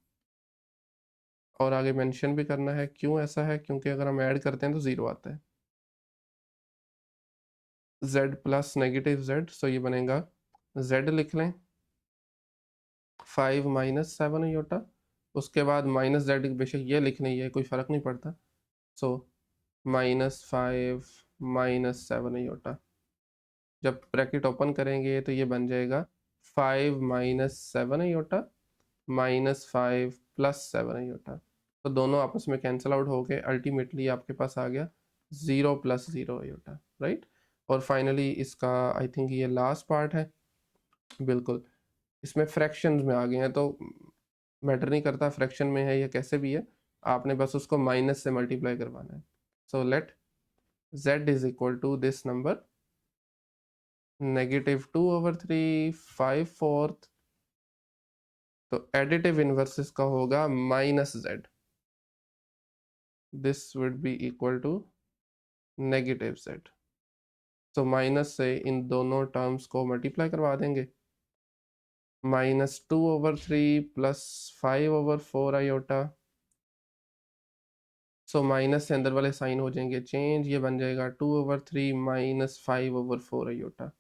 और आगे मेंशन भी करना है क्यों ऐसा है, क्योंकि अगर हम ऐड करते हैं तो 0 आता है। z प्लस -z, सो ये बनेगा, z लिख लें 5 - 7 आयोटा, उसके बाद -z बेशक ये लिखने ही है, कोई फ़र्क नहीं पड़ता। सो -5 - 7 आयोटा, जब ब्रैकेट ओपन करेंगे तो ये बन जाएगा 5 - 7 आयोटा -5 + 7 आयोटा। तो दोनों आपस में कैंसिल आउट हो गए, अल्टीमेटली आपके पास आ गया 0 + 0 आयोटा, राइट। और फाइनली इसका आई थिंक ये लास्ट पार्ट है, बिल्कुल। इसमें फ्रैक्शंस में आ गए हैं, तो मैटर नहीं करता फ्रैक्शन में है या कैसे भी है, आपने बस उसको माइनस से मल्टीप्लाई करवाना है। So let z is equal to this number -2/3 5/4। तो एडिटिव इनवर्स इसका होगा -z। This would be equal to -z। तो माइनस से इन दोनों टर्म्स को मल्टीप्लाई करवा देंगे, -2/3 + 5/4 आयोटा सो माइनस से अंदर वाले साइन हो जाएंगे चेंज, ये बन जाएगा 2/3 माइनस 5/4 आयोटा।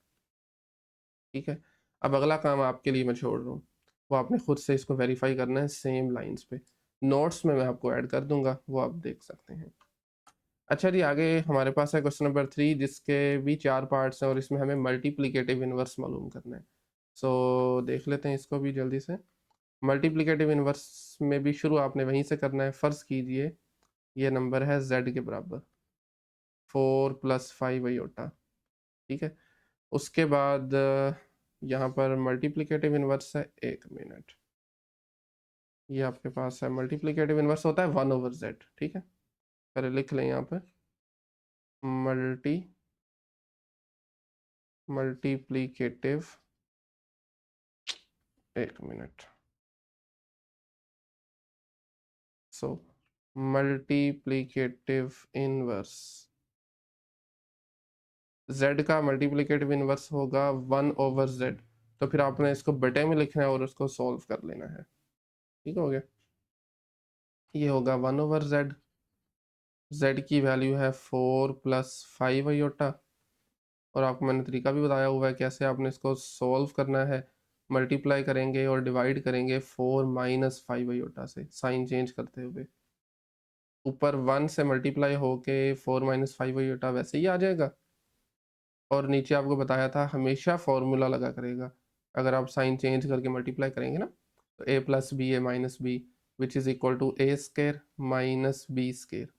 ठीक है, अब अगला काम आपके लिए मैं छोड़ रहा हूँ, वो आपने खुद से इसको वेरीफाई करना है सेम लाइंस पे। नोट्स में मैं आपको ऐड कर दूंगा, वो आप देख सकते हैं। अच्छा जी, आगे हमारे पास है क्वेश्चन नंबर 3, जिसके भी 4 पार्ट्स हैं और इसमें हमें मल्टीप्लिकेटिव इनवर्स मालूम करना है। सो देख लेते हैं इसको भी जल्दी से। मल्टीप्लिकेटिव इनवर्स में भी शुरू आपने वहीं से करना है। फ़र्ज़ कीजिए ये नंबर है z के बराबर 4 + 5 आयोटा। ठीक है, उसके बाद यहाँ पर मल्टीप्लिकेटिव इनवर्स है, 1 मिनट, ये आपके पास है मल्टीप्लिकेटिव इनवर्स होता है 1/z। ठीक है, पहले लिख लें यहाँ पर मल्टीप्लिकेटिव, 1 मिनट, सो मल्टीप्लिकेटिव इनवर्स z का मल्टीप्लिकेटिव इनवर्स होगा 1/z। तो फिर आपने इसको बटे में लिखना है और उसको सॉल्व कर लेना है। ठीक हो गया, ये होगा 1/z, z की वैल्यू है 4 + 5 आयोटा। और आपको मैंने तरीका भी बताया हुआ है कैसे आपने इसको सॉल्व करना है। मल्टीप्लाई करेंगे और डिवाइड करेंगे 4 - 5 आयोटा से, साइन चेंज करते हुए। ऊपर 1 से मल्टीप्लाई होके 4 - 5 आयोटा वैसे ही आ जाएगा। और नीचे आपको बताया था हमेशा फॉर्मूला लगा करेगा, अगर आप साइन चेंज करके मल्टीप्लाई करेंगे ना, तो a + b a - b which is equal to a square - b square.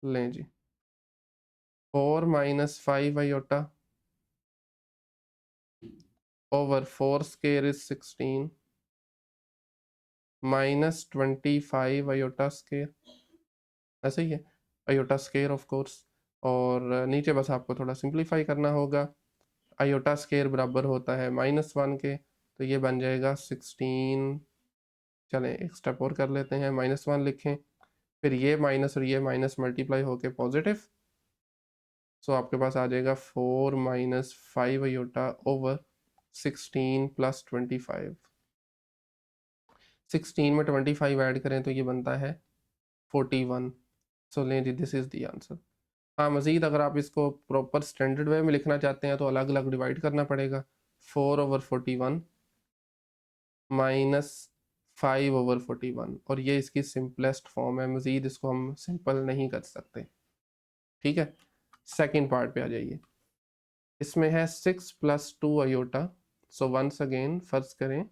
लें जी, 4 - 5 iota over 4 square is 16 -25 iota square, ऐसा ही है, आयोटा स्क्वायर ऑफ कोर्स। और नीचे बस आपको थोड़ा सिंप्लीफाई करना होगा। आयोटा स्क्वायर बराबर होता है -1 के, तो ये बन जाएगा 16। चलें एक स्टेप और कर लेते हैं, -1 लिखें, फिर ये माइनस और ये माइनस मल्टीप्लाई होके पॉजिटिव। सो आपके पास आ जाएगा 4 - 5 आयोटा ओवर 16 + 25। 16 में 25 ऐड करें तो ये बनता है 41। सो लें जी, दिस इज़ द आंसर। हाँ, मज़ीद अगर आप इसको प्रॉपर स्टैंडर्ड वे में लिखना चाहते हैं तो अलग अलग डिवाइड करना पड़ेगा। 4/41 -5/41, और ये इसकी सिंपलेस्ट फॉर्म है, मज़ीद इसको हम सिंपल नहीं कर सकते। ठीक है, सेकंड पार्ट पे आ जाइए। इसमें है 6 + 2 आयोटा। सो वंस अगेन फर्ज करें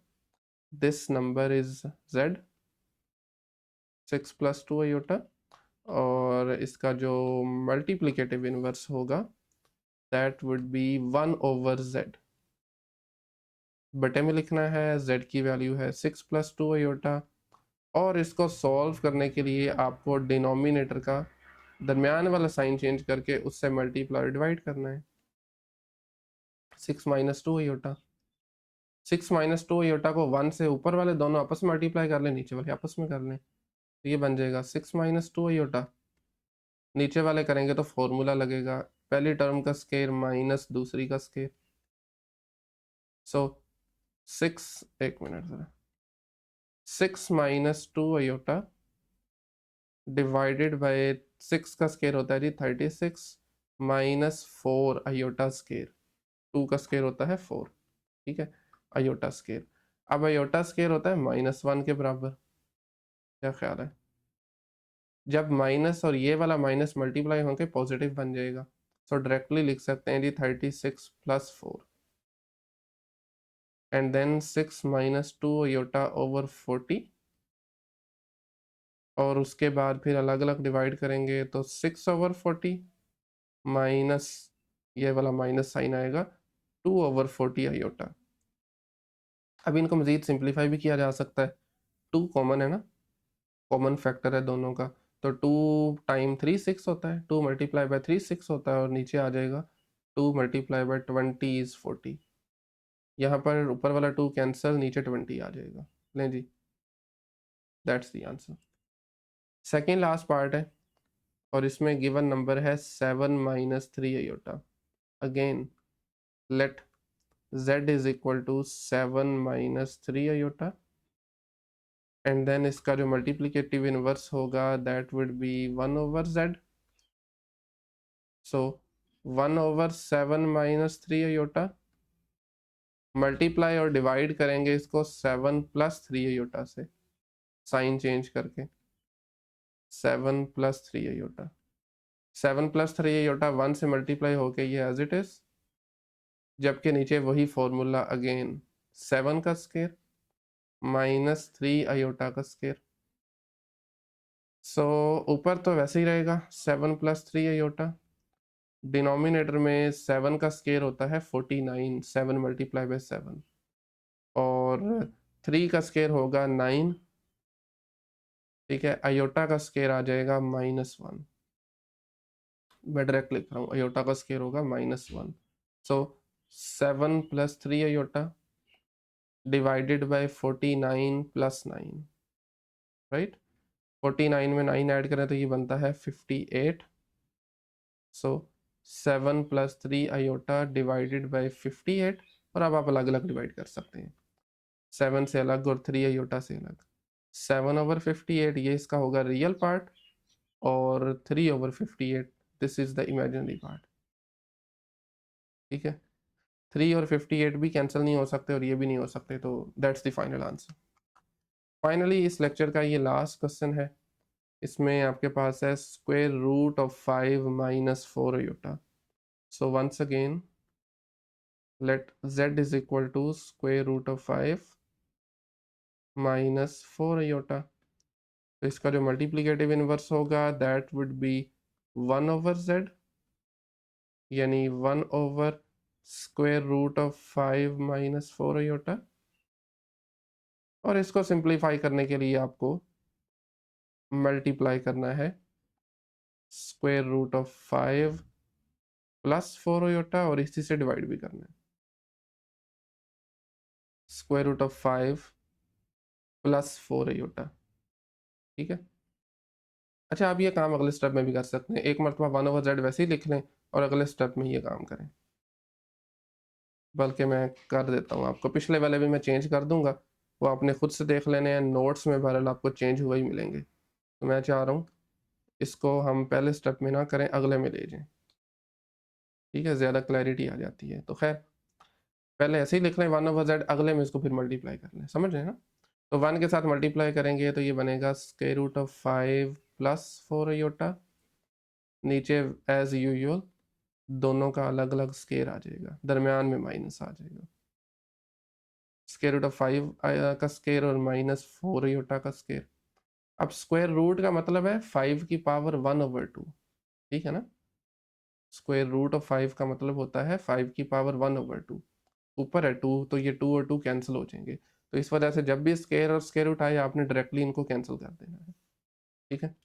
this number is z, 6 + 2 iota, और इसका जो मल्टीप्लिकेटिव इनवर्स होगा दैट वुड बी 1/z। बटे में लिखना है, z की वैल्यू है 6 + 2 आयोटा, और इसको सॉल्व करने के लिए आपको डिनोमिनेटर का दरमियान वाला साइन चेंज करके उससे मल्टीप्लाई डिवाइड करना है। 6 - 2 आयोटा, 6 - 2 आयोटा को 1 से ऊपर वाले दोनों आपस में मल्टीप्लाई कर लें, नीचे वाले आपस में कर लें, तो ये बन जाएगा 6 - 2 आयोटा। नीचे वाले करेंगे तो फॉर्मूला लगेगा, पहली टर्म का स्क्वायर माइनस दूसरी का स्क्वायर। सो 6, 1 मिनट ज़रा, 6 - 2 आयोटा डिवाइडेड बाय 6 का स्क्वायर होता है जी 36 -4 आयोटा स्क्वायर, 2 का स्क्वायर होता है 4। ठीक है, आयोटा स्क्वायर। अब आयोटा स्क्वायर होता है -1 के बराबर, क्या ख्याल है? जब माइनस और ये वाला माइनस मल्टीप्लाई होकर पॉजिटिव बन जाएगा, सो डायरेक्टली लिख सकते हैं जी 36 + 4 एंड देन 6 - 2 आयोटा ओवर 40, और उसके बाद फिर अलग अलग डिवाइड करेंगे तो 6/40 माइनस ये वाला माइनस साइन आएगा 2/40 आयोटा। अब इनको मज़ीद सिंप्लीफाई भी किया जा सकता है, 2 कॉमन है ना, कॉमन फैक्टर है दोनों का, तो 2 टाइम 3 6 होता है, 2 × 3 6 होता है, और नीचे आ जाएगा 2 × 20 इज़ 40। यहाँ पर ऊपर वाला 2 कैंसिल, नीचे 20 आ जाएगा। लें जी, that's the answer. Second last part है, और इसमें गिवन नंबर है 7 - 3 iota. Again let z is equal to 7 - 3 iota and then इसका जो मल्टीप्लिकेटिव इनवर्स होगा that would be 1/z। So 1/7 - 3 iota, multiply और डिवाइड करेंगे इसको 7 + 3 आयोटा से, साइन चेंज करके 7 + 3 आयोटा। 7 + 3 आयोटा 1 से मल्टीप्लाई होके ये एज इट इज, जबकि नीचे वही फॉर्मूला अगेन 7 का स्क्वायर -3 आयोटा का स्क्वायर। सो ऊपर तो वैसे ही रहेगा 7 + 3 आयोटा, डिनोमिनेटर में 7 का स्क्वायर होता है 49, 7 × 7, और 3 का स्क्वायर होगा 9, ठीक है। आयोटा का स्क्वायर आ जाएगा -1, मैं डायरेक्ट लिख रहा हूँ, आयोटा का स्क्वायर होगा -1। सो 7 + 3 आयोटा डिवाइडेड बाय 49 + 9, राइट। 49 में 9 ऐड करें तो ये बनता है 58। सो 7 + 3 आयोटा डिवाइडेड बाय 58, और अब आप अलग अलग डिवाइड कर सकते हैं, 7 से अलग और 3 आयोटा से अलग। 7/58 ये इसका होगा रियल पार्ट, और 3/58 this is the imaginary part, ठीक है। 3 और 58 भी कैंसिल नहीं हो सकते और ये भी नहीं हो सकते, तो that's the final answer. Finally इस लेक्चर का ये लास्ट क्वेश्चन है, इसमें आपके पास है √5 - 4 iota. So once again let z = √5 - 4 iota. तो इसका जो मल्टीप्लिकेटिव इनवर्स होगा दैट वुड बी 1/z, यानी 1/√5 - 4 आयोटा। और इसको सिंप्लीफाई करने के लिए आपको मल्टीप्लाई करना है √5 + 4 आयोटा, और इसी से डिवाइड भी करना है √5 + 4 आयोटा, ठीक है। अच्छा, आप ये काम अगले स्टेप में भी कर सकते हैं, एक मरतबा 1/z वैसे ही लिख लें और अगले स्टेप में ये काम करें। बल्कि मैं कर देता हूँ आपको, पिछले वाले भी मैं चेंज कर दूंगा, वो आपने खुद से देख लेने हैं, नोट्स में बहरहाल आपको चेंज हुआ ही मिलेंगे। तो मैं चाह रहा हूँ इसको हम पहले स्टेप में ना करें, अगले में ले जाएं, ठीक है, ज़्यादा क्लैरिटी आ जाती है। तो खैर पहले ऐसे ही लिख लें 1/z, अगले में इसको फिर मल्टीप्लाई कर लें, समझ रहे हैं ना। तो 1 के साथ मल्टीप्लाई करेंगे तो ये बनेगा √5 + 4 आयोटा, नीचे एज यूजुअल दोनों का अलग अलग स्क्वायर आ जाएगा, दरमियान में माइनस आ जाएगा, √5 का स्क्वायर और -4 आयोटा का स्क्वायर। अब स्क्वायर रूट का मतलब है 5 की पावर 1/2, ठीक है ना। स्क्वायर रूट ऑफ 5 का मतलब होता है 5 की पावर 1/2, ऊपर है 2 तो ये 2 और 2 कैंसिल हो जाएंगे, तो इस वजह से जब भी स्क्वायर और स्क्वायर रूट आए आपने डायरेक्टली इनको कैंसिल कर देना है, ठीक है।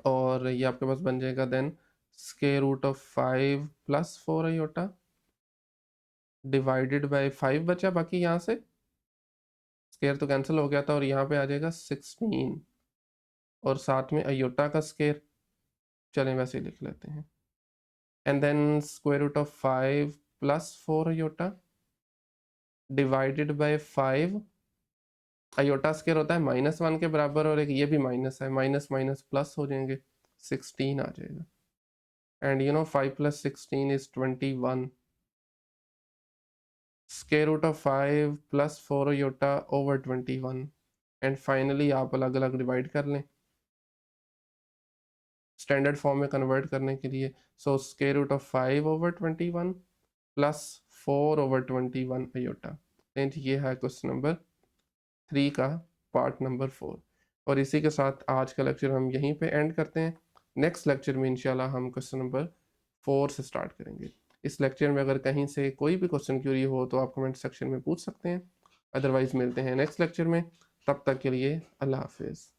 और ये आपके पास बन जाएगा देन √5 + 4 आयोटा डिवाइडेड बाय 5 बचा बाकी, यहाँ से स्क्वायर तो कैंसिल हो गया था, और यहाँ पे आ जाएगा 16, और साथ में आयोटा का स्क्वायर, चलें वैसे ही लिख लेते हैं, and then √5 + 4 iota divided by 5, iota square होता है -1 के बराबर, और एक ये भी माइनस है, माइनस माइनस प्लस हो जाएंगे, 16 आ जाएगा, and 5 + 16 = 21, √5 + 4 iota over 21, and finally आप अलग अलग डिवाइड कर लें स्टैंडर्ड फॉर्म में कन्वर्ट करने के लिए। सो √5 over 21 + 4 over 21 आयोटा, एंड ये है क्वेश्चन नंबर 3 का पार्ट नंबर 4। और इसी के साथ आज का लेक्चर हम यहीं पे एंड करते हैं। नेक्स्ट लेक्चर में इंशाल्लाह हम क्वेश्चन नंबर 4 से स्टार्ट करेंगे। इस लेक्चर में अगर कहीं से कोई भी क्वेश्चन क्यूरी हो तो आप कमेंट सेक्शन में पूछ सकते हैं, अदरवाइज़ मिलते हैं नेक्स्ट लेक्चर में। तब तक के लिए अल्लाह हाफिज़।